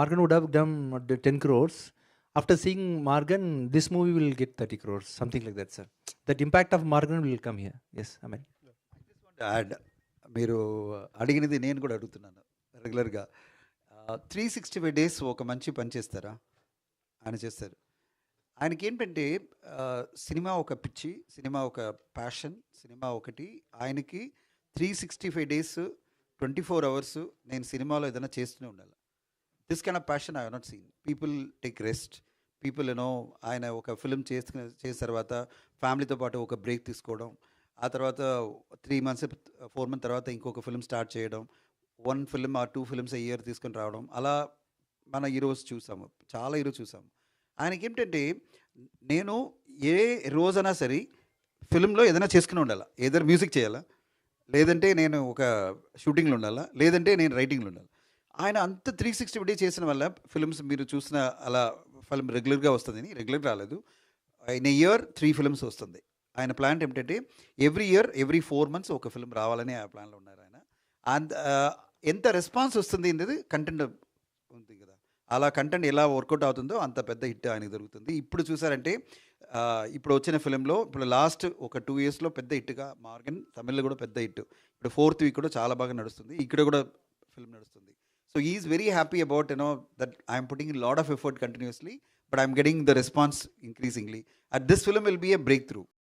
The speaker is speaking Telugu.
Morgan would have done 10 crores. After seeing Morgan, this movie will get 30 crores, something like that, sir. That impact of Morgan will come here. Yes, Amen. Add మీరు అడిగినది నేను కూడా అడుగుతున్నాను రెగ్యులర్గా. 365 days ఒక మంచి పని చేస్తారా? ఆయన చేస్తారు. ఆయనకి ఏంటంటే సినిమా ఒక పిచ్చి, సినిమా ఒక ప్యాషన్, సినిమా ఒకటి. ఆయనకి 365 days 24 hours నేను సినిమాలో ఏదైనా చేస్తూనే ఉండాలి. This kind of passion I have not seen. People take rest, people ఆయన ఒక ఫిల్మ్ చేసిన తర్వాత ఫ్యామిలీతో పాటు ఒక బ్రేక్ తీసుకోవడం, ఆ తర్వాత 3 months 4 months తర్వాత ఇంకొక ఫిల్మ్ స్టార్ట్ చేయడం, 1 film or 2 films a year తీసుకొని రావడం, అలా మన ఈరోజు చూసాము, చాలా ఈరోజు చూసాము. ఆయనకేంటంటే నేను ఏ రోజైనా సరే ఫిల్మ్లో ఏదైనా చేసుకుని ఉండాలా, ఏదైనా మ్యూజిక్ చేయాలా, లేదంటే నేను ఒక షూటింగ్లో ఉండాలా, లేదంటే నేను రైటింగ్లో ఉండాలి. ఆయన అంత 360 days చేసిన వల్ల ఫిల్మ్స్ మీరు చూసిన అలా ఫిల్మ్ రెగ్యులర్గా వస్తుంది. రెగ్యులర్ రాలేదు, ఇన్ ఏ ఇయర్ 3 films వస్తుంది. ఆయన ప్లాన్ ఏమిటంటే ఎవ్రీ ఇయర్ ఎవ్రీ 4 months ఒక ఫిల్మ్ రావాలని ఆ ప్లాన్లో ఉన్నారు ఆయన. అండ్ ఎంత రెస్పాన్స్ వస్తుంది అనేది కంటెంట్ ఉంది కదా, అలా కంటెంట్ ఎలా వర్కౌట్ అవుతుందో అంత పెద్ద హిట్ ఆయనకి దొరుకుతుంది. ఇప్పుడు చూసారంటే ఇప్పుడు వచ్చిన ఫిలింలో ఇప్పుడు లాస్ట్ ఒక 2 yearsలో పెద్ద హిట్గా మార్గన్, తమిళ్లో కూడా పెద్ద హిట్. ఇప్పుడు 4th week కూడా చాలా బాగా నడుస్తుంది, ఇక్కడ కూడా ఫిల్మ్ నడుస్తుంది. So is very happy about that I'm putting in lot of effort continuously, but I'm getting the response increasingly. At this film will be a break through.